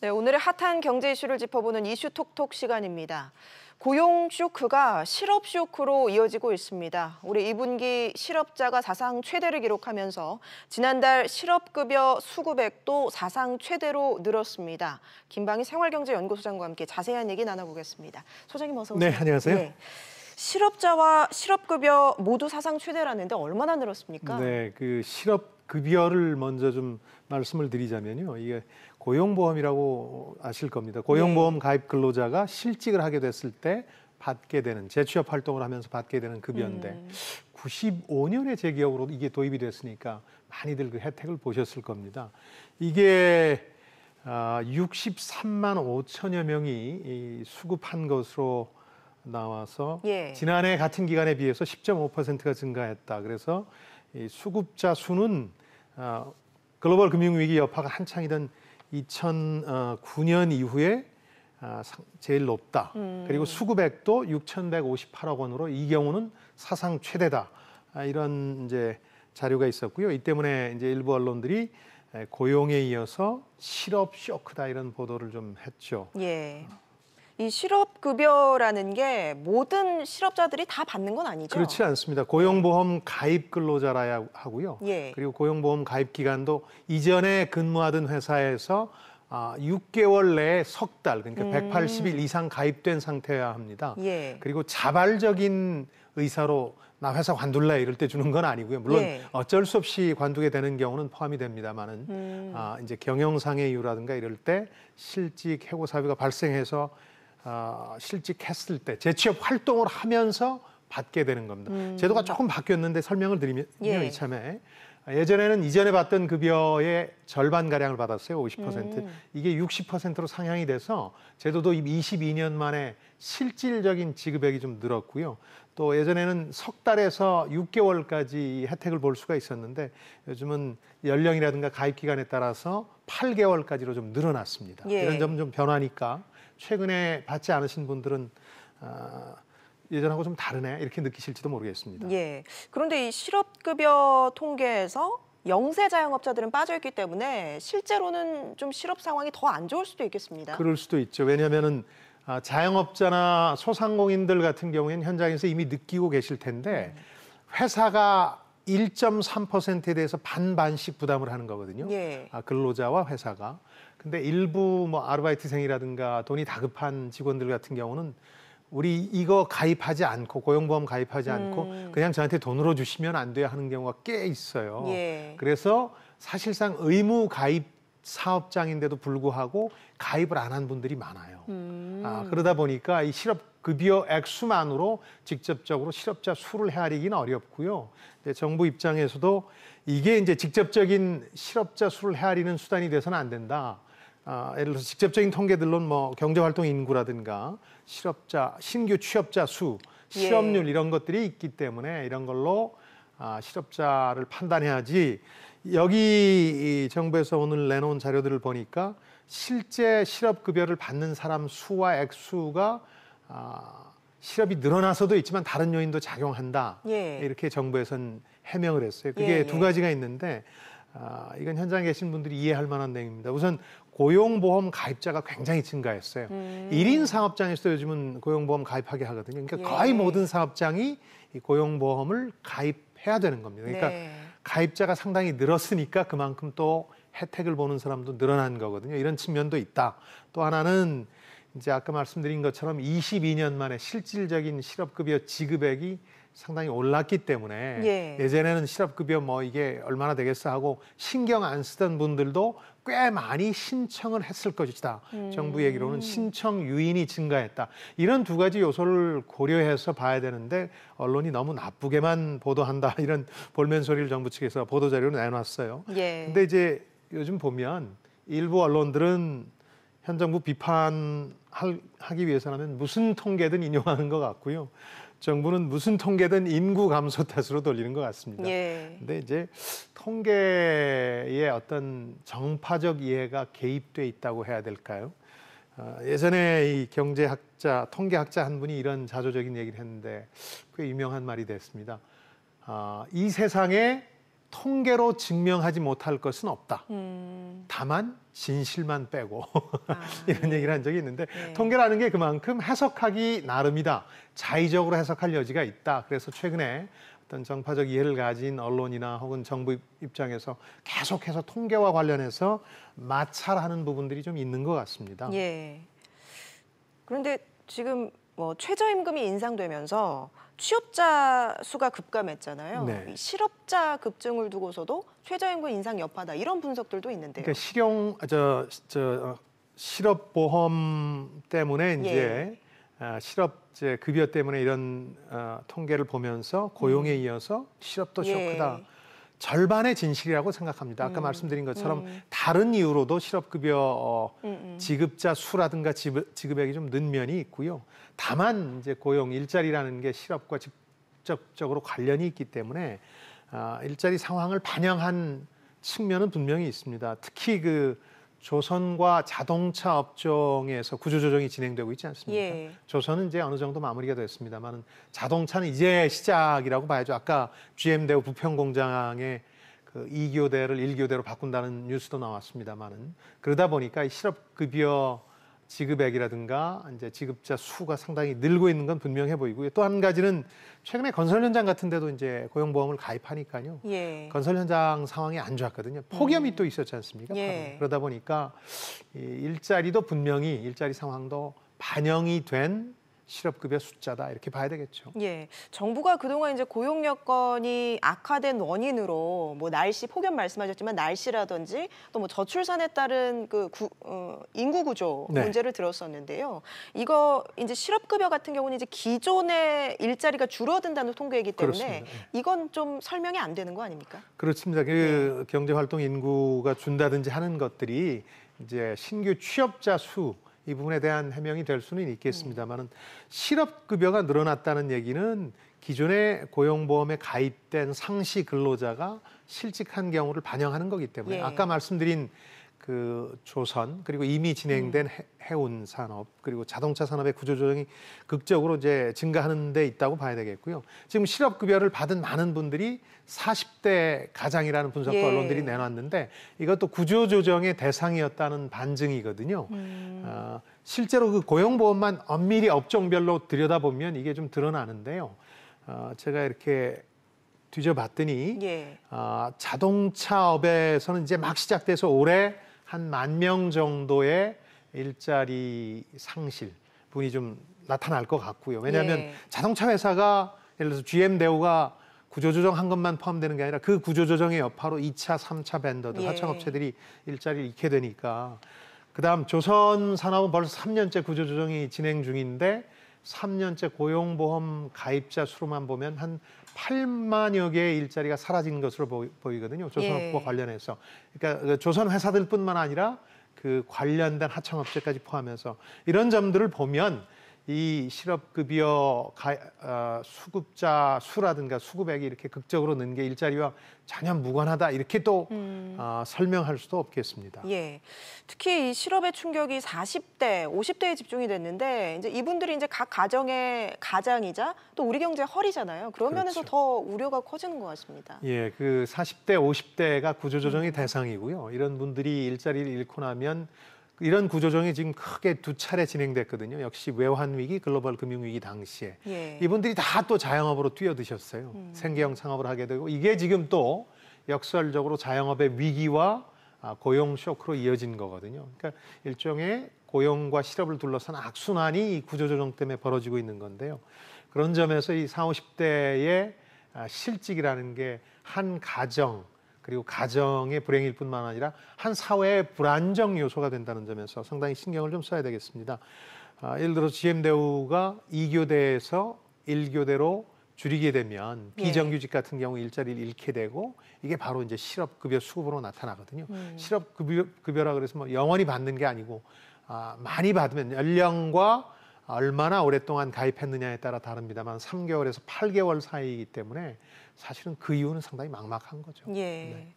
네, 오늘의 핫한 경제 이슈를 짚어보는 이슈 톡톡 시간입니다. 고용 쇼크가 실업 쇼크로 이어지고 있습니다. 올해 2분기 실업자가 사상 최대를 기록하면서 지난달 실업급여 수급액도 사상 최대로 늘었습니다. 김방희 생활경제연구소장과 함께 자세한 얘기 나눠보겠습니다. 소장님 어서 오세요. 네, 안녕하세요. 네. 실업자와 실업급여 모두 사상 최대라는데 얼마나 늘었습니까? 네, 그 실업급여를 먼저 좀 말씀을 드리자면요. 이게 고용보험이라고 아실 겁니다. 고용보험 가입 근로자가 실직을 하게 됐을 때 받게 되는, 재취업 활동을 하면서 받게 되는 급여인데 95년에 제 기억으로 이게 도입이 됐으니까 많이들 그 혜택을 보셨을 겁니다. 이게 63만 5천여 명이 수급한 것으로 나와서 지난해 같은 기간에 비해서 10.5%가 증가했다. 그래서 이 수급자 수는 글로벌 금융위기 여파가 한창이던 2009년 이후에 제일 높다. 그리고 수급액도 6,158억 원으로 이 경우는 사상 최대다. 이런 이제 자료가 있었고요. 이 때문에 이제 일부 언론들이 고용에 이어서 실업 쇼크다 이런 보도를 좀 했죠. 예. 이 실업급여라는 게 모든 실업자들이 다 받는 건 아니죠? 그렇지 않습니다. 고용보험 가입 근로자라야 하고요. 그리고 고용보험 가입 기간도 이전에 근무하던 회사에서 6개월 내에 석 달, 그러니까 180일 이상 가입된 상태여야 합니다. 그리고 자발적인 의사로 나 회사 관둘래 이럴 때 주는 건 아니고요. 물론 어쩔 수 없이 관두게 되는 경우는 포함이 됩니다만은 이제 경영상의 이유라든가 이럴 때 실직 해고 사유가 발생해서 실직했을 때 재취업 활동을 하면서 받게 되는 겁니다. 제도가 조금 바뀌었는데 설명을 드리면 이참에 예전에는 이전에 받던 급여의 절반가량을 받았어요. 50%. 이게 60%로 상향이 돼서 제도도 22년 만에 실질적인 지급액이 좀 늘었고요. 또 예전에는 석 달에서 6개월까지 혜택을 볼 수가 있었는데 요즘은 연령이라든가 가입 기간에 따라서 8개월까지로 좀 늘어났습니다. 이런 점은 좀 변화니까 최근에 받지 않으신 분들은 예전하고 좀 다르네 이렇게 느끼실지도 모르겠습니다. 그런데 이 실업급여 통계에서 영세 자영업자들은 빠져있기 때문에 실제로는 좀 실업 상황이 더 안 좋을 수도 있겠습니다. 그럴 수도 있죠. 왜냐하면은 자영업자나 소상공인들 같은 경우에는 현장에서 이미 느끼고 계실 텐데 회사가 1.3%에 대해서 반반씩 부담을 하는 거거든요. 근로자와 회사가. 근데 일부 뭐 아르바이트생이라든가 돈이 다급한 직원들 같은 경우는 우리 이거 가입하지 않고 고용보험 가입하지 않고 그냥 저한테 돈으로 주시면 안 돼요 하는 경우가 꽤 있어요. 그래서 사실상 의무 가입 사업장인데도 불구하고 가입을 안 한 분들이 많아요. 그러다 보니까 이 실업급여 액수만으로 직접적으로 실업자 수를 헤아리기는 어렵고요. 정부 입장에서도 이게 이제 직접적인 실업자 수를 헤아리는 수단이 돼서는 안 된다. 예를 들어서 직접적인 통계들로는 뭐 경제활동 인구라든가 실업자, 신규 취업자 수, 실업률 이런 것들이 있기 때문에 이런 걸로 실업자를 판단해야지. 여기 정부에서 오늘 내놓은 자료들을 보니까 실제 실업급여를 받는 사람 수와 액수가 실업이 늘어나서도 있지만 다른 요인도 작용한다. 이렇게 정부에서는 해명을 했어요. 그게 두 가지가 있는데 이건 현장에 계신 분들이 이해할 만한 내용입니다. 우선 고용보험 가입자가 굉장히 증가했어요. 1인 사업장에서도 요즘은 고용보험 가입하게 하거든요. 그러니까 거의 모든 사업장이 이 고용보험을 가입해야 되는 겁니다. 그러니까 가입자가 상당히 늘었으니까 그만큼 또 혜택을 보는 사람도 늘어난 거거든요. 이런 측면도 있다. 또 하나는 이제 아까 말씀드린 것처럼 22년 만에 실질적인 실업급여 지급액이 상당히 올랐기 때문에 예전에는 실업급여 뭐 이게 얼마나 되겠어 하고 신경 안 쓰던 분들도 꽤 많이 신청을 했을 것이다. 정부 얘기로는 신청 유인이 증가했다. 이런 두 가지 요소를 고려해서 봐야 되는데 언론이 너무 나쁘게만 보도한다. 이런 볼멘 소리를 정부 측에서 보도자료로 내놨어요. 근데 이제 요즘 보면 일부 언론들은 현 정부 비판하기 위해서라면 무슨 통계든 인용하는 것 같고요. 정부는 무슨 통계든 인구 감소 탓으로 돌리는 것 같습니다. 근데 이제 통계의 어떤 정파적 이해가 개입돼 있다고 해야 될까요? 예전에 이 경제학자, 통계학자 한 분이 이런 자조적인 얘기를 했는데 꽤 유명한 말이 됐습니다. 이 세상에 통계로 증명하지 못할 것은 없다. 다만 진실만 빼고 이런 얘기를 한 적이 있는데 통계라는 게 그만큼 해석하기 나름이다. 자의적으로 해석할 여지가 있다. 그래서 최근에 어떤 정파적 이해를 가진 언론이나 혹은 정부 입장에서 계속해서 통계와 관련해서 마찰하는 부분들이 좀 있는 것 같습니다. 예. 그런데 지금 뭐 최저임금이 인상되면서 취업자 수가 급감했잖아요. 네. 이 실업자 급증을 두고서도 최저임금 인상 여파다 이런 분석들도 있는데요. 그러니까 실업보험 때문에 이제 실업제 급여 때문에 이런 통계를 보면서 고용에 이어서 실업도 쇼크다. 절반의 진실이라고 생각합니다. 아까 말씀드린 것처럼 다른 이유로도 실업급여 지급자 수라든가 지급액이 좀 는 면이 있고요. 다만 이제 고용, 일자리라는 게 실업과 직접적으로 관련이 있기 때문에 일자리 상황을 반영한 측면은 분명히 있습니다. 특히 그 조선과 자동차 업종에서 구조조정이 진행되고 있지 않습니까? 예. 조선은 이제 어느 정도 마무리가 됐습니다만 자동차는 이제 시작이라고 봐야죠. 아까 GM대우 부평공장의 그 2교대를 1교대로 바꾼다는 뉴스도 나왔습니다만은 그러다 보니까 이 실업급여 지급액이라든가 이제 지급자 수가 상당히 늘고 있는 건 분명해 보이고요. 또 한 가지는 최근에 건설 현장 같은 데도 이제 고용보험을 가입하니까요. 예. 건설 현장 상황이 안 좋았거든요. 폭염이 또 있었지 않습니까? 예. 그러다 보니까 이 일자리도 분명히 일자리 상황도 반영이 된 실업급여 숫자다 이렇게 봐야 되겠죠. 예, 정부가 그동안 이제 고용 여건이 악화된 원인으로 뭐 날씨, 폭염 말씀하셨지만 날씨라든지 또 뭐 저출산에 따른 인구 구조 네. 문제를 들었었는데요. 이거 이제 실업급여 같은 경우는 이제 기존의 일자리가 줄어든다는 통계이기 때문에 그렇습니다. 이건 좀 설명이 안 되는 거 아닙니까? 그렇습니다. 그 경제활동 인구가 준다든지 하는 것들이 이제 신규 취업자 수 이 부분에 대한 해명이 될 수는 있겠습니다만은 실업급여가 늘어났다는 얘기는 기존의 고용보험에 가입된 상시 근로자가 실직한 경우를 반영하는 거기 때문에 예. 아까 말씀드린 그 조선 그리고 이미 진행된 해운 산업 그리고 자동차 산업의 구조조정이 극적으로 이제 증가하는 데 있다고 봐야 되겠고요. 지금 실업급여를 받은 많은 분들이 40대 가장이라는 분석도 예. 언론들이 내놨는데 이것도 구조조정의 대상이었다는 반증이거든요. 실제로 그 고용보험만 엄밀히 업종별로 들여다보면 이게 좀 드러나는데요. 제가 이렇게 뒤져봤더니 예. 자동차업에서는 이제 막 시작돼서 올해 한 10,000명 정도의 일자리 상실 분이 좀 나타날 것 같고요. 왜냐하면 예. 자동차 회사가 예를 들어서 GM대우가 구조조정한 것만 포함되는 게 아니라 그 구조조정의 여파로 2차, 3차 벤더들, 예. 하청업체들이 일자리를 잃게 되니까 그다음 조선산업은 벌써 3년째 구조조정이 진행 중인데 3년째 고용보험 가입자 수로만 보면 한 8만여 개의 일자리가 사라진 것으로 보이거든요. 조선업과 예. 관련해서. 그러니까 조선 회사들뿐만 아니라 그 관련된 하청업체까지 포함해서 이런 점들을 보면 이 실업급여 수급자 수라든가 수급액이 이렇게 극적으로 는 게 일자리와 전혀 무관하다 이렇게 또 설명할 수도 없겠습니다. 예. 특히 이 실업의 충격이 40대, 50대에 집중이 됐는데 이제 이분들이 이제 각 가정의 가장이자 또 우리 경제의 허리잖아요. 그런 면에서 그렇죠. 더 우려가 커지는 것 같습니다. 예, 그 40대, 50대가 구조조정의 대상이고요. 이런 분들이 일자리를 잃고 나면 이런 구조조정이 지금 크게 두 차례 진행됐거든요. 역시 외환위기, 글로벌 금융위기 당시에. 예. 이분들이 다 또 자영업으로 뛰어드셨어요. 생계형 창업을 하게 되고 이게 지금 또 역설적으로 자영업의 위기와 고용 쇼크로 이어진 거거든요. 그러니까 일종의 고용과 실업을 둘러싼 악순환이 이 구조조정 때문에 벌어지고 있는 건데요. 그런 점에서 이 40, 50대의 실직이라는 게 한 가정 그리고 가정의 불행일 뿐만 아니라 한 사회의 불안정 요소가 된다는 점에서 상당히 신경을 좀 써야 되겠습니다. 예를 들어 GM대우가 2교대에서 1교대로 줄이게 되면 비정규직 같은 경우 일자리를 잃게 되고 이게 바로 이제 실업급여 수급으로 나타나거든요. 실업급여라 그래서 뭐 영원히 받는 게 아니고 많이 받으면 연령과 얼마나 오랫동안 가입했느냐에 따라 다릅니다만 3개월에서 8개월 사이이기 때문에 사실은 그 이유는 상당히 막막한 거죠. 예. 네.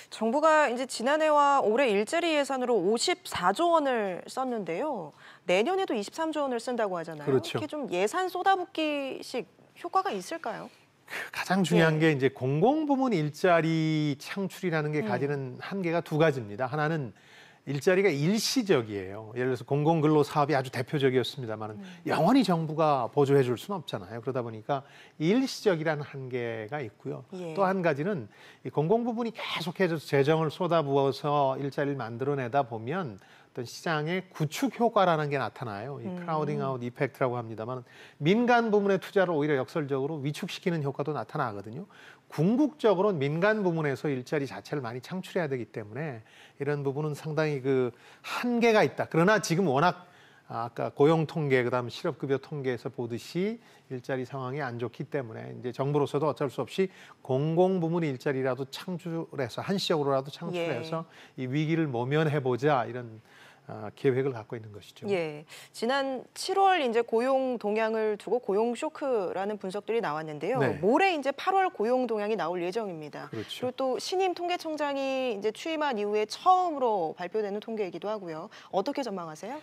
정부가 이제 지난해와 올해 일자리 예산으로 54조 원을 썼는데요. 내년에도 23조 원을 쓴다고 하잖아요. 그렇죠. 이게 좀 예산 쏟아붓기식 효과가 있을까요? 가장 중요한 예. 게 이제 공공부문 일자리 창출이라는 게 가지는 한계가 두 가지입니다. 하나는 일자리가 일시적이에요. 예를 들어서 공공근로 사업이 아주 대표적이었습니다만 영원히 정부가 보조해 줄 수는 없잖아요. 그러다 보니까 일시적이라는 한계가 있고요. 예. 또 한 가지는 이 공공부문이 계속해서 재정을 쏟아부어서 일자리를 만들어내다 보면 어떤 시장의 구축 효과라는 게 나타나요. 이 크라우딩 아웃 이펙트라고 합니다만 민간 부문의 투자를 오히려 역설적으로 위축시키는 효과도 나타나거든요. 궁극적으로 민간 부문에서 일자리 자체를 많이 창출해야 되기 때문에 이런 부분은 상당히 그 한계가 있다. 그러나 지금 워낙 아까 고용 통계 그다음 실업급여 통계에서 보듯이 일자리 상황이 안 좋기 때문에 이제 정부로서도 어쩔 수 없이 공공부문 일자리라도 창출해서 한시적으로라도 창출해서 이 위기를 모면해 보자 이런 계획을 갖고 있는 것이죠. 예, 지난 7월 이제 고용 동향을 두고 고용 쇼크라는 분석들이 나왔는데요. 네. 모레 이제 8월 고용 동향이 나올 예정입니다. 그렇죠. 그리고 또 신임 통계청장이 이제 취임한 이후에 처음으로 발표되는 통계이기도 하고요. 어떻게 전망하세요?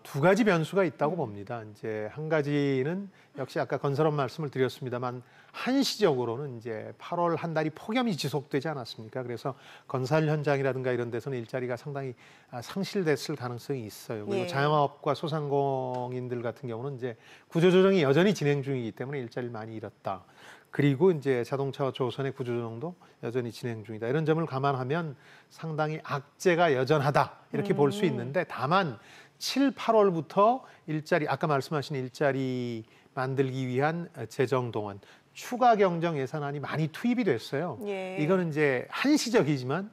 두 가지 변수가 있다고 봅니다. 이제 한 가지는 역시 아까 건설업 말씀을 드렸습니다만 한시적으로는 이제 8월 한 달이 폭염이 지속되지 않았습니까? 그래서 건설 현장이라든가 이런 데서는 일자리가 상당히 상실됐을 가능성이 있어요. 그리고 예. 자영업과 소상공인들 같은 경우는 이제 구조조정이 여전히 진행 중이기 때문에 일자리를 많이 잃었다. 그리고 이제 자동차와 조선의 구조조정도 여전히 진행 중이다. 이런 점을 감안하면 상당히 악재가 여전하다. 이렇게 볼 수 있는데 다만 7, 8월부터 일자리, 아까 말씀하신 일자리 만들기 위한 재정 동원, 추가 경정 예산안이 많이 투입이 됐어요. 예. 이거는 이제 한시적이지만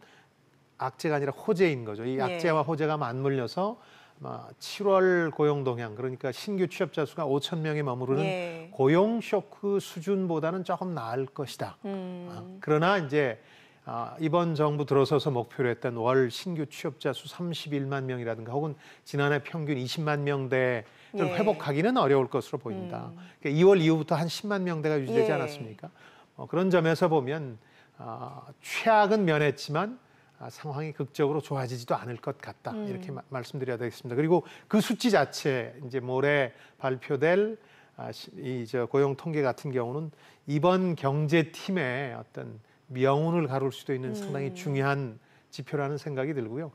악재가 아니라 호재인 거죠. 이 악재와 호재가 맞물려서 7월 고용 동향, 그러니까 신규 취업자 수가 5천 명에 머무르는 고용 쇼크 수준보다는 조금 나을 것이다. 그러나 이제 이번 정부 들어서서 목표로 했던 월 신규 취업자 수 31만 명이라든가 혹은 지난해 평균 20만 명대를 회복하기는 어려울 것으로 보인다. 그러니까 2월 이후부터 한 10만 명대가 유지되지 않았습니까? 그런 점에서 보면 최악은 면했지만 상황이 극적으로 좋아지지도 않을 것 같다. 이렇게 말씀드려야 되겠습니다. 그리고 그 수치 자체 이제 모레 발표될 고용 통계 같은 경우는 이번 경제팀의 어떤 명운을 가를 수도 있는 상당히 중요한 지표라는 생각이 들고요.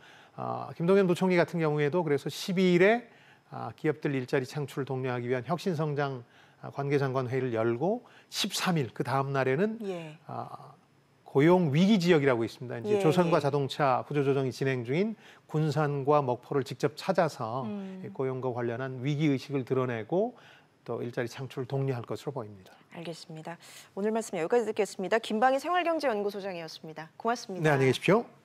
김동연 부총리 같은 경우에도 그래서 12일에 기업들 일자리 창출을 독려하기 위한 혁신성장 관계장관 회의를 열고 13일 그 다음 날에는 고용 위기 지역이라고 있습니다. 이제 조선과 자동차 구조조정이 진행 중인 군산과 목포를 직접 찾아서 고용과 관련한 위기 의식을 드러내고 또 일자리 창출을 독려할 것으로 보입니다. 알겠습니다. 오늘 말씀 여기까지 듣겠습니다. 김방희 생활경제연구소장이었습니다. 고맙습니다. 네, 안녕히 계십시오.